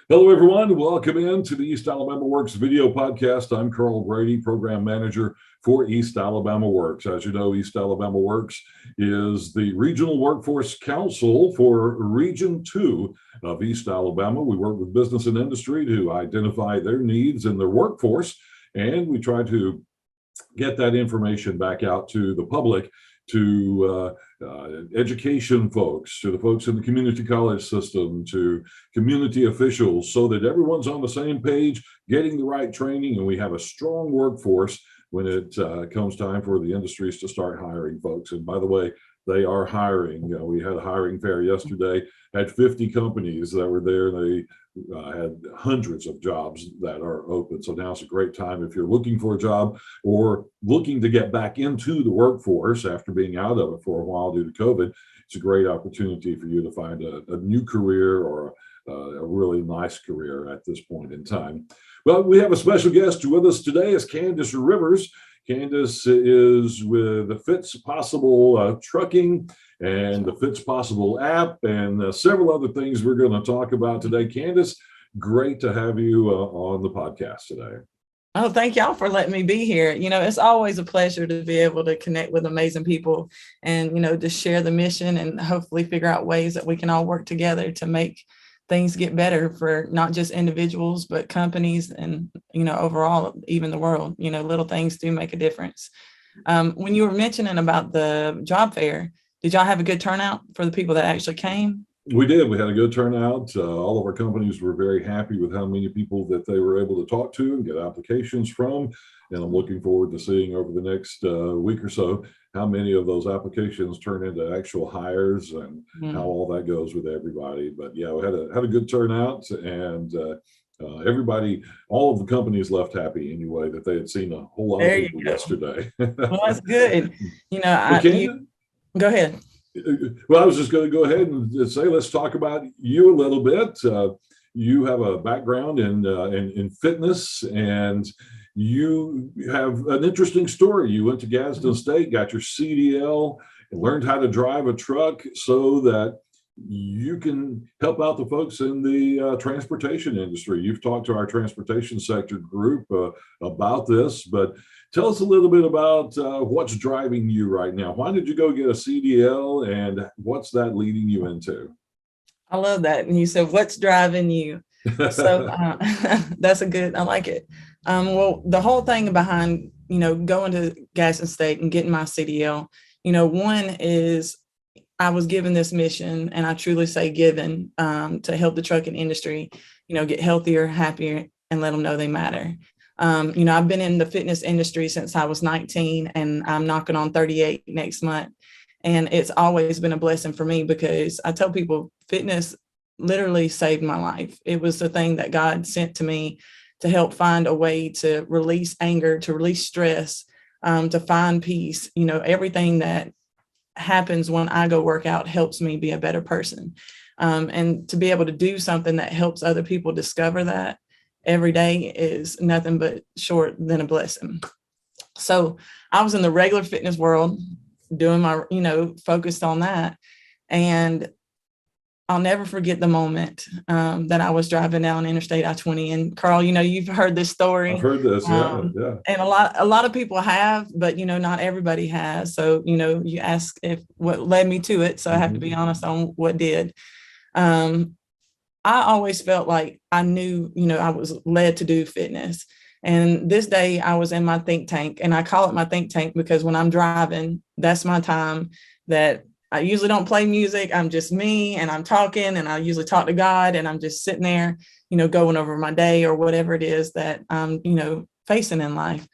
Hello, everyone. Welcome into the East Alabama Works video podcast. I'm Carl Brady, Program Manager for East Alabama Works. As you know, East Alabama Works is the Regional Workforce Council for Region 2 of East Alabama. We work with business and industry to identify their needs in their workforce, and we try to get that information back out to the public, to education folks, to the folks in the community college system, to community officials, so that everyone's on the same page, getting the right training, and we have a strong workforce when it comes time for the industries to start hiring folks. And by the way, they are hiring. We had a hiring fair yesterday, had 50 companies that were there. They had hundreds of jobs that are open. So now's a great time if you're looking for a job or looking to get back into the workforce after being out of it for a while due to COVID. It's a great opportunity for you to find a new career or a really nice career at this point in time. Well, we have a special guest with us today. Is Candace Rivers. Candace is with the Fits Possible Trucking and the Fits Possible app and several other things we're going to talk about today. Candace, great to have you on the podcast today. Oh, thank y'all for letting me be here. It's always a pleasure to be able to connect with amazing people and, to share the mission and hopefully figure out ways that we can all work together to make things get better for not just individuals, but companies and, overall, even the world. Little things do make a difference. When you were mentioning about the job fair, did y'all have a good turnout for the people that actually came? We did. We had a good turnout. All of our companies were very happy with how many people that they were able to talk to and get applications from. And I'm looking forward to seeing over the next week or so how many of those applications turn into actual hires and how all that goes with everybody. But yeah, we had a good turnout, and everybody, all of the companies left happy anyway that they had seen a whole lot of people yesterday. Well, that's good. Go ahead. Well, I was just going to go ahead and say, let's talk about you a little bit. You have a background in fitness, and you have an interesting story. You went to Gadsden State, got your CDL, and learned how to drive a truck so that you can help out the folks in the transportation industry. You've talked to our transportation sector group about this, but tell us a little bit about what's driving you right now. Why did you go get a CDL, and what's that leading you into? I love that. And you said, what's driving you? So that's I like it. Well, the whole thing behind, going to Gadsden State and getting my CDL, one is I was given this mission, and I truly say given, to help the trucking industry, get healthier, happier, and let them know they matter. I've been in the fitness industry since I was 19, and I'm knocking on 38 next month. And it's always been a blessing for me because I tell people fitness literally saved my life. It was the thing that God sent to me to help find a way to release anger, to release stress, to find peace. Everything that happens when I go work out helps me be a better person. And to be able to do something that helps other people discover that every day is nothing but short than a blessing. So I was in the regular fitness world doing my, focused on that. And I'll never forget the moment that I was driving down Interstate I-20. And Carl, you've heard this story. I've heard this, yeah. And a lot of people have, but not everybody has. So you ask what led me to it. So I have to be honest on what did. I always felt like I knew, I was led to do fitness. And this day I was in my think tank, and I call it my think tank because when I'm driving, that's my time that I usually don't play music. I'm just me, and I'm talking, and I usually talk to God, and I'm just sitting there, going over my day or whatever it is that I'm, facing in life.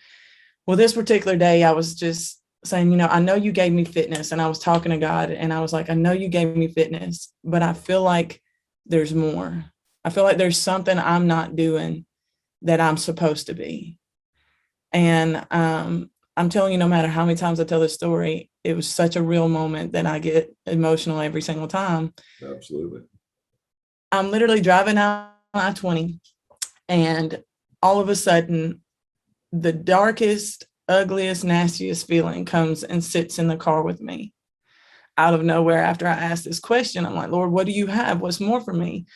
Well, this particular day, I was just saying, I know you gave me fitness, and I was talking to God, and I was like, I know you gave me fitness, but I feel like there's more. I feel like there's something I'm not doing that I'm supposed to be. And I'm telling you, no matter how many times I tell this story, it was such a real moment that I get emotional every single time. Absolutely. I'm literally driving out I-20, and all of a sudden, the darkest, ugliest, nastiest feeling comes and sits in the car with me. Out of nowhere, after I asked this question, I'm like, Lord, what do you have? What's more for me?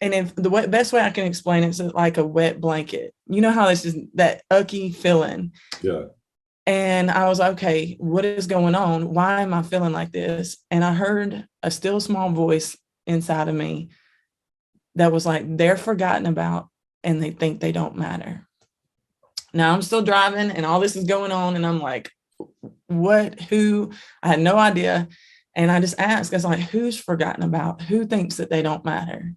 And if the best way I can explain it is like a wet blanket. You know how this is that icky feeling. Yeah. And I was like, okay, what is going on? Why am I feeling like this? And I heard a still small voice inside of me that was like, they're forgotten about and they think they don't matter. Now I'm still driving and all this is going on. And I'm like, what, who? I had no idea. And I just asked, I was like, who's forgotten about? Who thinks that they don't matter?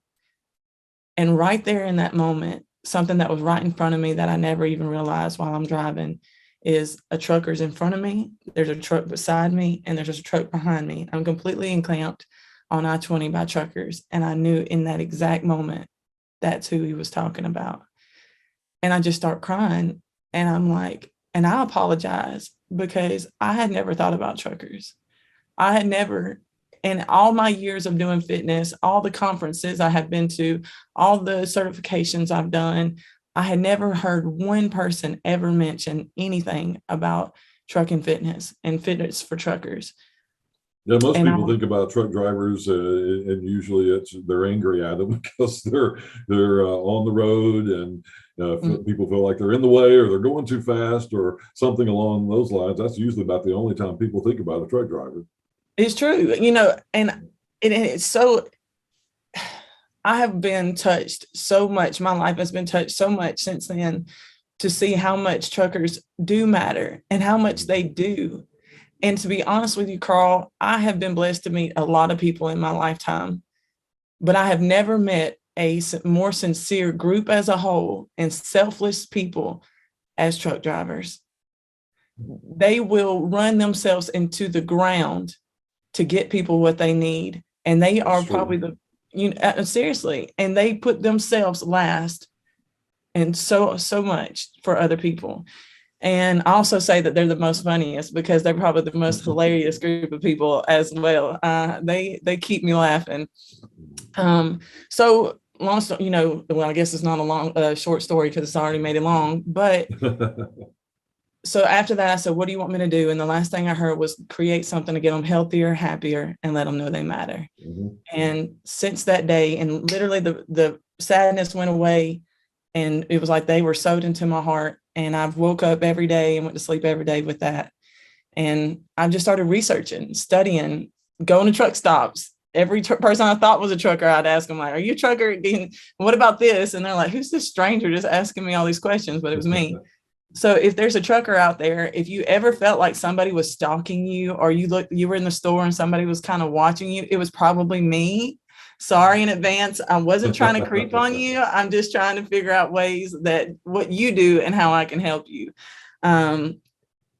And right there in that moment, something that was right in front of me that I never even realized while I'm driving is a trucker's in front of me. There's a truck beside me and there's a truck behind me. I'm completely encamped on I-20 by truckers. And I knew in that exact moment, that's who he was talking about. And I just start crying. And I'm like, and I apologize because I had never thought about truckers. I had never, in all my years of doing fitness, all the conferences I have been to, all the certifications I've done, I had never heard one person ever mention anything about trucking fitness and fitness for truckers. Yeah, most people think about truck drivers, and usually they're angry at them because they're on the road, and people feel like they're in the way or they're going too fast or something along those lines. That's usually about the only time people think about a truck driver. It's true, and it's so. I have been touched so much. My life has been touched so much since then to see how much truckers do matter and how much they do. And to be honest with you, Carl, I have been blessed to meet a lot of people in my lifetime, but I have never met a more sincere group as a whole and selfless people as truck drivers. They will run themselves into the ground to get people what they need. And they are probably seriously, and they put themselves last and so much for other people. And I also say that they're the most funniest because they're probably the most hilarious group of people as well. They keep me laughing. So long story, well, I guess it's not a short story because it's already made it long. But so after that, I said, what do you want me to do? And the last thing I heard was create something to get them healthier, happier, and let them know they matter. Mm-hmm. And since that day, and literally the sadness went away, and it was like they were sewed into my heart. And I've woke up every day and went to sleep every day with that. And I just started researching, studying, going to truck stops. Every person I thought was a trucker, I'd ask them, like, are you a trucker? What about this? And they're like, who's this stranger just asking me all these questions? But it was me. So if there's a trucker out there, if you ever felt like somebody was stalking you, or you were in the store and somebody was kind of watching you, it was probably me. Sorry in advance. I wasn't trying to creep on you. I'm just trying to figure out ways that what you do and how I can help you.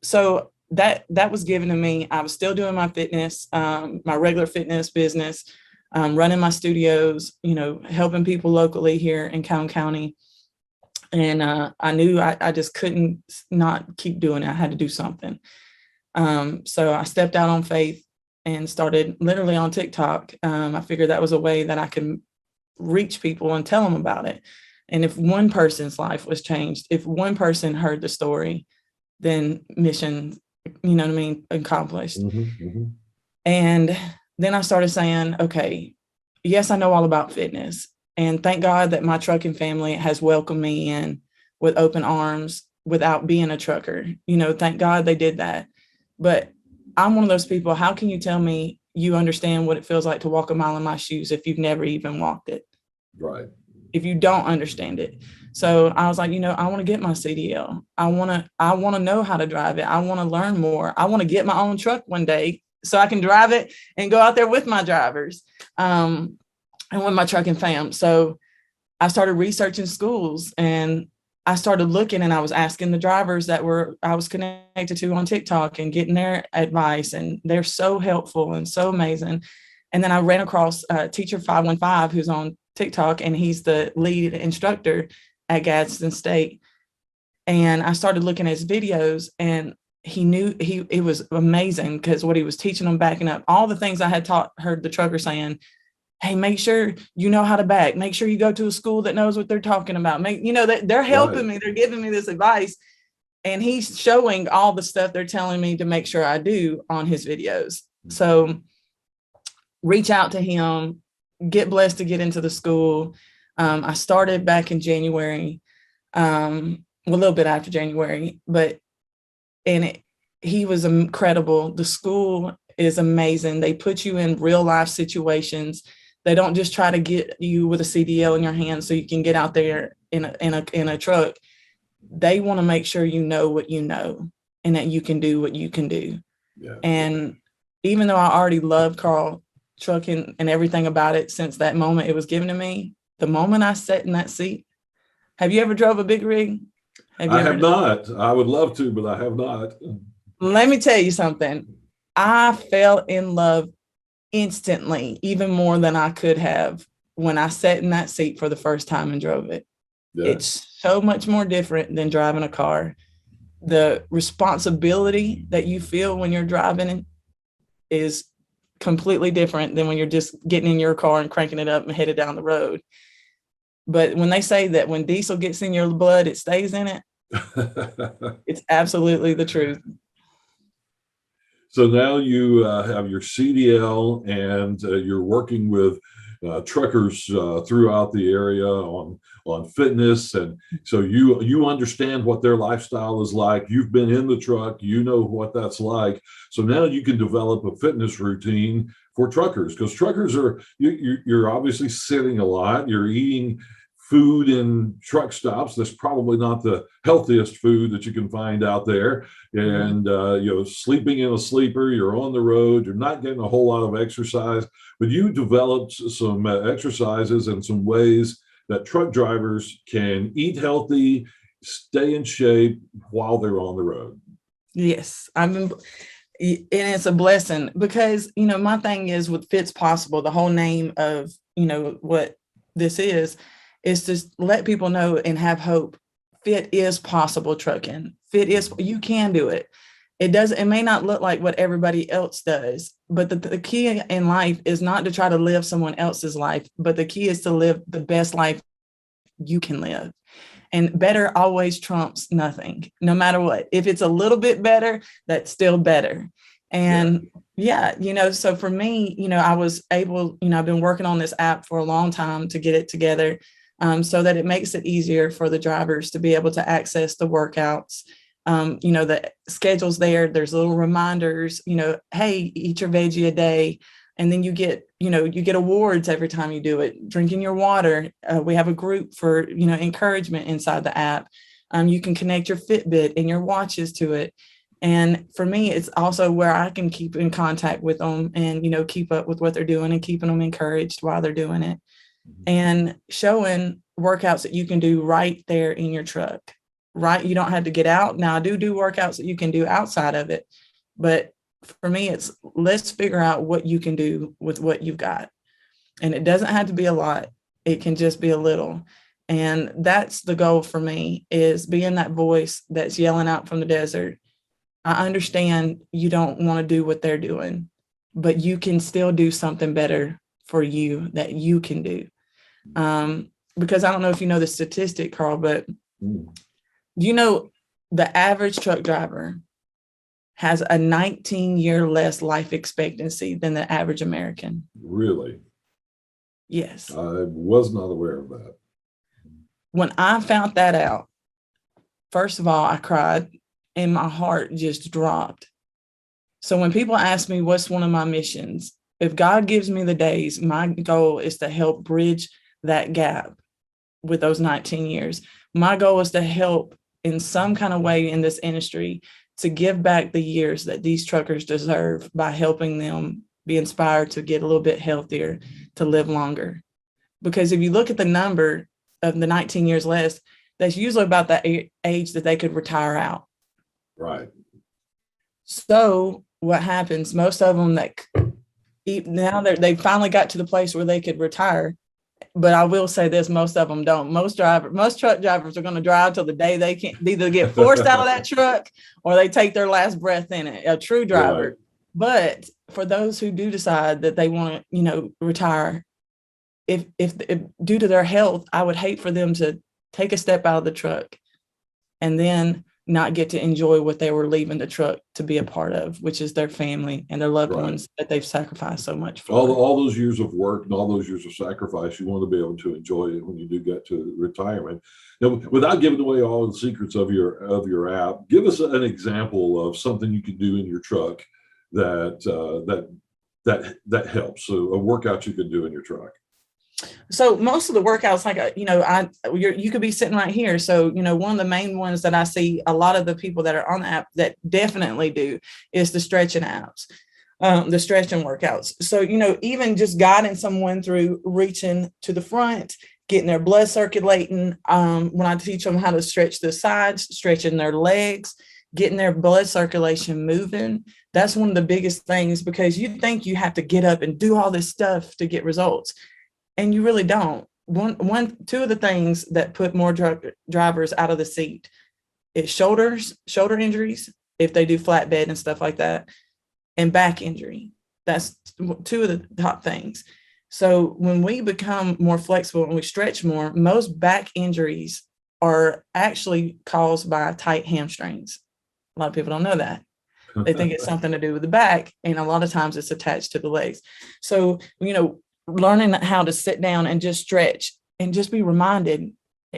So that was given to me. I was still doing my fitness, my regular fitness business, running my studios, helping people locally here in Calhoun County. And I knew I just couldn't not keep doing it. I had to do something. So I stepped out on faith and started literally on TikTok. I figured that was a way that I could reach people and tell them about it. And if one person's life was changed, if one person heard the story, then mission, accomplished. Mm-hmm, mm-hmm. And then I started saying, okay, yes, I know all about fitness. And thank God that my trucking family has welcomed me in with open arms without being a trucker. Thank God they did that. But I'm one of those people. How can you tell me you understand what it feels like to walk a mile in my shoes if you've never even walked it? Right. If you don't understand it. So I was like, I want to get my CDL. I want to know how to drive it. I want to learn more. I want to get my own truck one day so I can drive it and go out there with my drivers. And with my trucking fam. So I started researching schools, and I started looking, and I was asking the drivers that I was connected to on TikTok and getting their advice, and they're so helpful and so amazing. And then I ran across Teacher 515, who's on TikTok, and he's the lead instructor at Gadsden State. And I started looking at his videos, and it was amazing because what he was teaching them, backing up all the things I had heard the trucker saying. Hey, make sure you know how to back. Make sure you go to a school that knows what they're talking about. They're helping me. They're giving me this advice. And he's showing all the stuff they're telling me to make sure I do on his videos. So reach out to him, get blessed to get into the school. I started back in January, a little bit after January, but he was incredible. The school is amazing. They put you in real life situations. They don't just try to get you with a CDL in your hand so you can get out there in a truck. They want to make sure you know what you know and that you can do what you can do. Yeah. And even though I already loved Carl trucking and everything about it since that moment it was given to me, the moment I sat in that seat, have you ever drove a big rig? I have not. I would love to, but I have not. Let me tell you something. I fell in love instantly, even more than I could have when I sat in that seat for the first time and drove it. Yeah. It's so much more different than driving a car. The responsibility that you feel when you're driving is completely different than when you're just getting in your car and cranking it up and headed down the road. But when they say that when diesel gets in your blood, it stays in it, it's absolutely the truth. So now you have your CDL and you're working with truckers throughout the area on fitness, and so you understand what their lifestyle is like. You've been in the truck, you know what that's like. So now you can develop a fitness routine for truckers, because truckers are you're obviously sitting a lot. You're eating food in truck stops that's probably not the healthiest food that you can find out there, and sleeping in a sleeper. You're on the road, you're not getting a whole lot of exercise, but you developed some exercises and some ways that truck drivers can eat healthy, stay in shape while they're on the road. Yes, and it's a blessing, because my thing is with Fit's Possible, the whole name of what this is to let people know and have hope. Fit is possible trucking. You can do it. It may not look like what everybody else does, but the key in life is not to try to live someone else's life, but the key is to live the best life you can live. And better always trumps nothing, no matter what. If it's a little bit better, that's still better. And so for me, I was able, I've been working on this app for a long time to get it together, so that it makes it easier for the drivers to be able to access the workouts. The schedule's there. There's little reminders, hey, eat your veggie a day. And then you get awards every time you do it. Drinking your water. We have a group for, encouragement inside the app. You can connect your Fitbit and your watches to it. And for me, it's also where I can keep in contact with them and, keep up with what they're doing and keeping them encouraged while they're doing it, and showing workouts that you can do right there in your truck, right? You don't have to get out. Now I do workouts that you can do outside of it, but for me, it's let's figure out what you can do with what you've got. And it doesn't have to be a lot. It can just be a little. And that's the goal for me, is being that voice that's yelling out from the desert. I understand you don't want to do what they're doing, but you can still do something better for you that you can do. Because I don't know if you know the statistic, Carl, but the average truck driver has a 19-year less life expectancy than the average American. Really? Yes. I was not aware of that. When I found that out, first of all, I cried and my heart just dropped. So when people ask me what's one of my missions, if God gives me the days, my goal is to help bridge that gap with those 19 years. My goal is to help in some kind of way in this industry to give back the years that these truckers deserve by helping them be inspired to get a little bit healthier, to live longer. Because if you look at the number of the 19 years less, that's usually about the age that they could retire out. Right. So what happens, most of them now they finally got to the place where they could retire. But I will say this, most of them don't. Most truck drivers are going to drive till the day they can either get forced out of that truck or they take their last breath in it, a true driver. Right. But for those who do decide that they want to, retire, if due to their health, I would hate for them to take a step out of the truck and then not get to enjoy what they were leaving the truck to be a part of, which is their family and their loved Right. ones that they've sacrificed so much for. All those years of work and all those years of sacrifice, you want to be able to enjoy it when you do get to retirement. Now, without giving away all the secrets of your app, give us an example of something you can do in your truck that helps. So a workout you could do in your truck. So most of the workouts, like, you could be sitting right here. So, one of the main ones that I see a lot of the people that are on the app that definitely do is the stretching apps, the stretching workouts. So, even just guiding someone through reaching to the front, getting their blood circulating. When I teach them how to stretch the sides, stretching their legs, getting their blood circulation moving. That's one of the biggest things, because you think you have to get up and do all this stuff to get results. And you really don't. Two of the things that put more drivers out of the seat is shoulder injuries, if they do flatbed and stuff like that, and back injury. That's two of the top things. So when we become more flexible and we stretch more, most back injuries are actually caused by tight hamstrings. A lot of people don't know that. They think it's something to do with the back, and a lot of times it's attached to the legs. So, learning how to sit down and just stretch and just be reminded.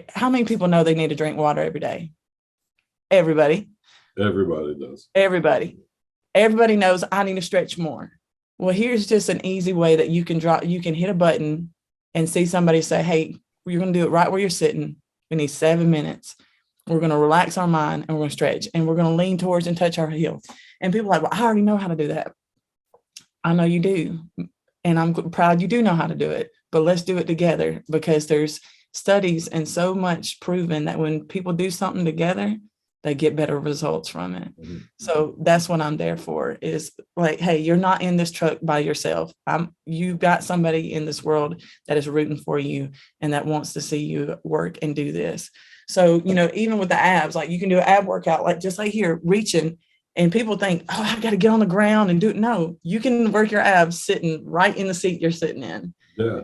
How many people know they need to drink water every day? Everybody. Everybody does. Everybody knows I need to stretch more. Well, here's just an easy way that you can hit a button and see somebody say, hey, you're going to do it right where you're sitting. We need 7 minutes. We're going to relax our mind and we're going to stretch and we're going to lean towards and touch our heel. And people are like, well, I already know how to do that. I know you do. And I'm proud you do know how to do it, but let's do it together, because there's studies and so much proven that when people do something together, they get better results from it. Mm-hmm. So that's what I'm there for, is like, hey, you're not in this truck by yourself. You've got somebody in this world that is rooting for you and that wants to see you work and do this. So, even with the abs, like you can do an ab workout, like just like here, reaching. And people think, oh, I got to get on the ground and do it. No, you can work your abs sitting right in the seat you're sitting in. Yeah.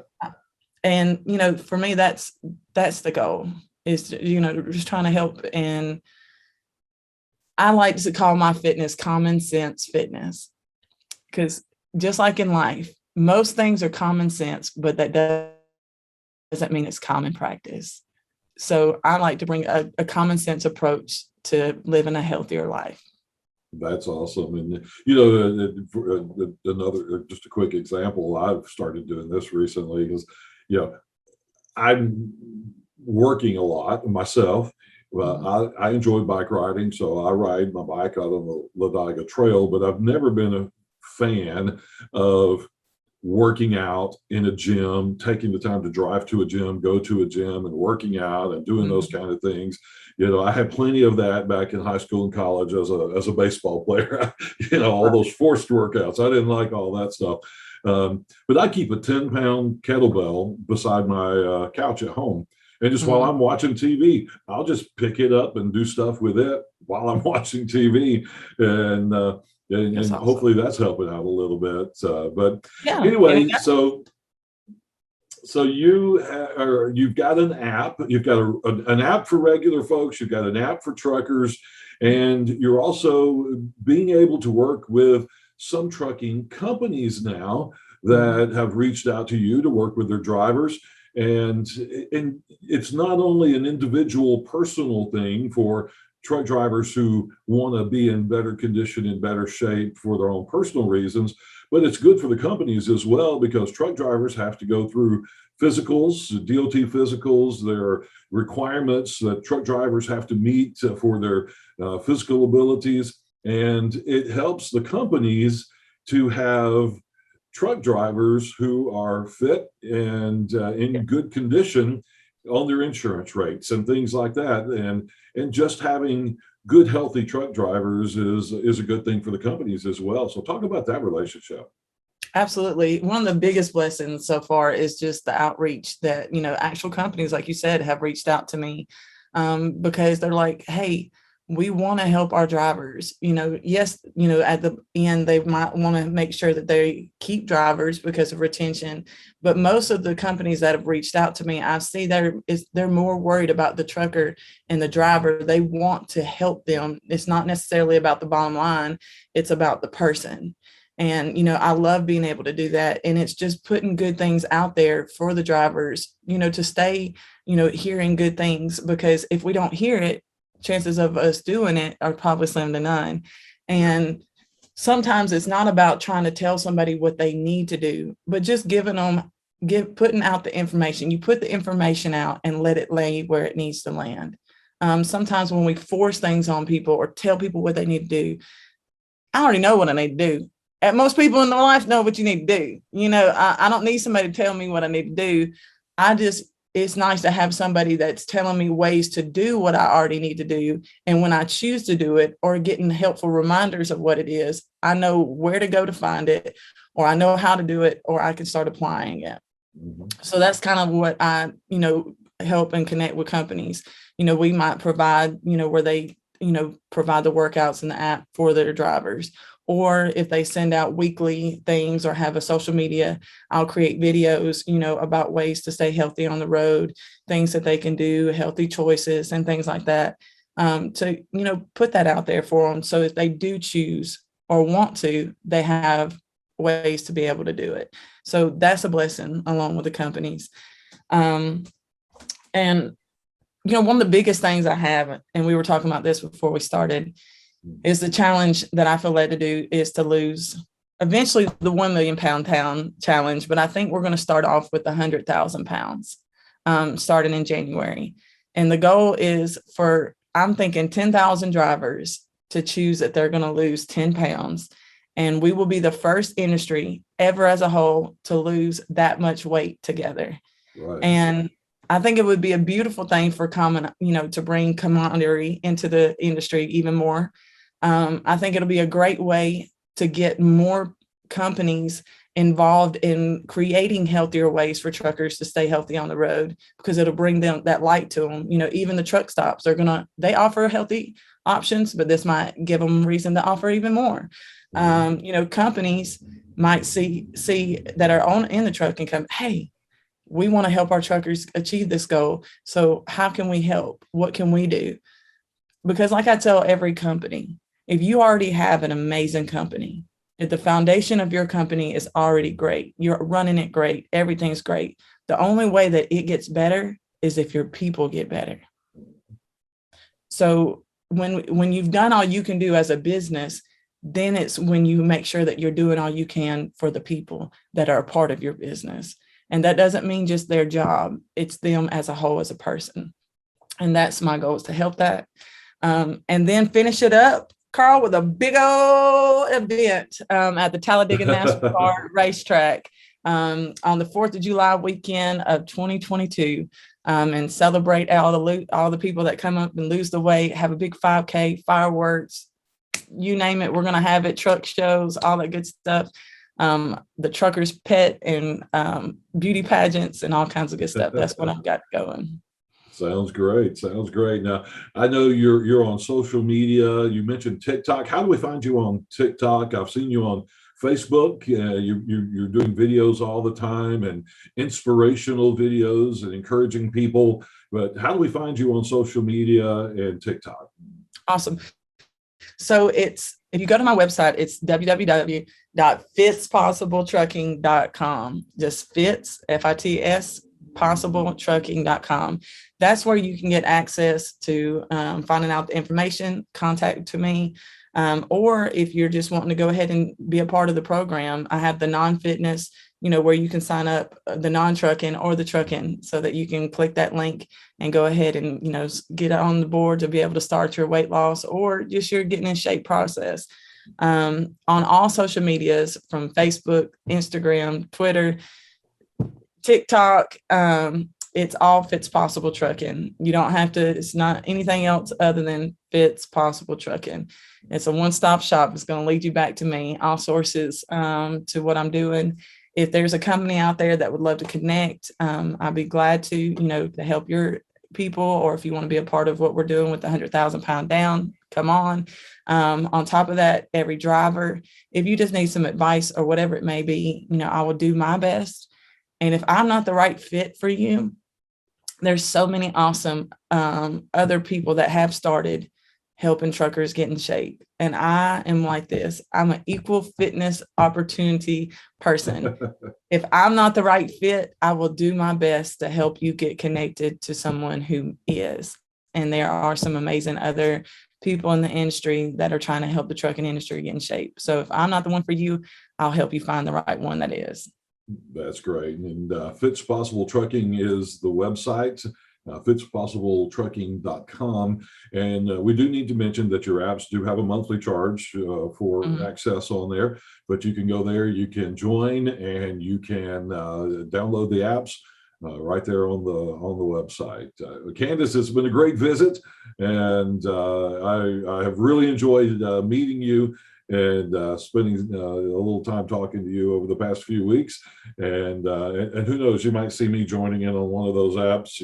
And, for me, that's the goal, is to, just trying to help. And I like to call my fitness common sense fitness, because just like in life, most things are common sense, but that doesn't mean it's common practice. So I like to bring a common sense approach to living a healthier life. That's awesome. And, another, just a quick example, I've started doing this recently is, I'm working a lot myself. I enjoy bike riding, so I ride my bike out on the Ladiga Trail, but I've never been a fan of working out in a gym, taking the time to drive to a gym, go to a gym and working out and doing those kind of things. I had plenty of that back in high school and college as a baseball player, all those forced workouts. I didn't like all that stuff. But I keep a 10-pound kettlebell beside my couch at home. And just while I'm watching TV, I'll just pick it up and do stuff with it while I'm watching TV. And awesome. Hopefully that's helping out a little bit. But anyway, so you've got an app. You've got an app for regular folks. You've got an app for truckers, and you're also being able to work with some trucking companies now that have reached out to you to work with their drivers. And it's not only an individual personal thing for truck drivers who want to be in better condition, in better shape for their own personal reasons, but it's good for the companies as well, because truck drivers have to go through physicals, DOT physicals. There are requirements that truck drivers have to meet for their physical abilities. And it helps the companies to have truck drivers who are fit and in good condition on their insurance rates and things like that. And just having good, healthy truck drivers is a good thing for the companies as well. So talk about that relationship. Absolutely. One of the biggest blessings so far is just the outreach that, actual companies, like you said, have reached out to me because they're like, hey, we want to help our drivers. Yes, at the end, they might want to make sure that they keep drivers because of retention. But most of the companies that have reached out to me, I see they're more worried about the trucker and the driver. They want to help them. It's not necessarily about the bottom line. It's about the person. And, I love being able to do that. And it's just putting good things out there for the drivers, to stay, hearing good things, because if we don't hear it, chances of us doing it are probably slim to none. And sometimes it's not about trying to tell somebody what they need to do, but just putting out the information. You put the information out and let it lay where it needs to land. Sometimes when we force things on people or tell people what they need to do, I already know what I need to do. And most people in their life know what you need to do. I don't need somebody to tell me what I need to do. It's nice to have somebody that's telling me ways to do what I already need to do. And when I choose to do it or getting helpful reminders of what it is, I know where to go to find it, or I know how to do it, or I can start applying it. Mm-hmm. So that's kind of what I, help and connect with companies. We might provide, where they, provide the workouts in the app for their drivers. Or if they send out weekly things or have a social media, I'll create videos, about ways to stay healthy on the road, things that they can do, healthy choices and things like that, to, put that out there for them. So if they do choose or want to, they have ways to be able to do it. So that's a blessing along with the companies. And one of the biggest things I have, and we were talking about this before we started, is the challenge that I feel led to do is to lose eventually the 1 million pound challenge. But I think we're going to start off with 100,000 pounds, starting in January. And the goal is I'm thinking 10,000 drivers to choose that they're going to lose 10 pounds. And we will be the first industry ever as a whole to lose that much weight together. Right. And I think it would be a beautiful thing for to bring camaraderie into the industry even more. I think it'll be a great way to get more companies involved in creating healthier ways for truckers to stay healthy on the road, because it'll bring them that light to them. Even the truck stops they offer healthy options, but this might give them reason to offer even more. Companies might see that are in the truck and come, hey, we want to help our truckers achieve this goal. So how can we help? What can we do? Because like I tell every company, if you already have an amazing company, if the foundation of your company is already great, you're running it great, everything's great. The only way that it gets better is if your people get better. So when you've done all you can do as a business, then it's when you make sure that you're doing all you can for the people that are a part of your business. And that doesn't mean just their job. It's them as a whole, as a person. And that's my goal, is to help that. And then finish it up, Carl, with a big old event at the Talladega NASCAR racetrack on the 4th of July weekend of 2022, and celebrate all the people that come up and lose the weight, have a big 5K, fireworks, you name it, we're going to have it, truck shows, all that good stuff. The truckers pet and beauty pageants and all kinds of good stuff. That's what I've got going. Sounds great. Now, I know you're on social media. You mentioned TikTok. How do we find you on TikTok? I've seen you on Facebook. You're doing videos all the time, and inspirational videos and encouraging people. But how do we find you on social media and TikTok? Awesome. So if you go to my website, it's www.fitspossibletrucking.com. Just Fits, Fits, possibletrucking.com. That's where you can get access to finding out the information, contact to me. Or if you're just wanting to go ahead and be a part of the program, I have the non-fitness, where you can sign up, the non-trucking or the trucking, so that you can click that link and go ahead and, get on the board to be able to start your weight loss or just your getting in shape process. On all social medias, from Facebook, Instagram, Twitter, TikTok, it's all Fits Possible Trucking. You don't have to, it's not anything else other than Fits Possible Trucking. It's a one-stop shop. It's going to lead you back to me, all sources to what I'm doing. If there's a company out there that would love to connect, I'd be glad to, to help your people, or if you want to be a part of what we're doing with the 100,000 pound down, come on. On top of that, every driver, if you just need some advice or whatever it may be, I will do my best. And if I'm not the right fit for you, there's so many awesome other people that have started helping truckers get in shape. And I am like this. I'm an equal fitness opportunity person. If I'm not the right fit, I will do my best to help you get connected to someone who is. And there are some amazing other people in the industry that are trying to help the trucking industry get in shape. So if I'm not the one for you, I'll help you find the right one that is. That's great. And Fits Possible Trucking is the website. fitspossibletrucking.com. And we do need to mention that your apps do have a monthly charge for access on there, but you can go there, you can join, and you can download the apps right there on the website. Candace, it's been a great visit, and I have really enjoyed meeting you and spending a little time talking to you over the past few weeks. And who knows, you might see me joining in on one of those apps.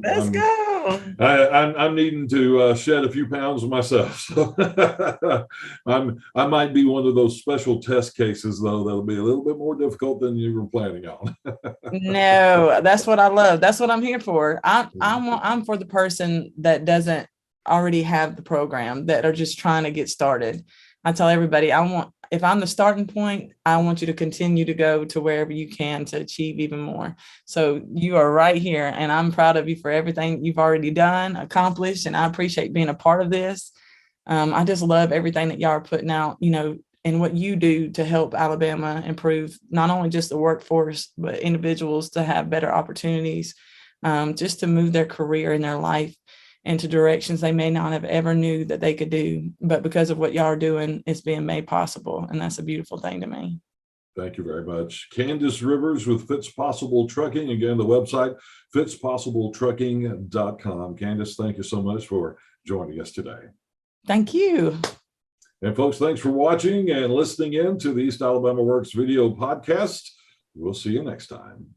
Let's go. I'm needing to shed a few pounds myself. So I might be one of those special test cases, though, that'll be a little bit more difficult than you were planning on. No, that's what I love. That's what I'm here for. I'm for the person that doesn't already have the program, that are just trying to get started. I tell everybody, if I'm the starting point, I want you to continue to go to wherever you can to achieve even more. So you are right here, and I'm proud of you for everything you've already done, accomplished, and I appreciate being a part of this. I just love everything that y'all are putting out, and what you do to help Alabama improve not only just the workforce, but individuals to have better opportunities, just to move their career and their life into directions they may not have ever knew that they could do. But because of what y'all are doing, it's being made possible. And that's a beautiful thing to me. Thank you very much. Candace Rivers with Fits Possible Trucking. Again, the website, fitspossibletrucking.com. Candace, thank you so much for joining us today. Thank you. And folks, thanks for watching and listening in to the East Alabama Works video podcast. We'll see you next time.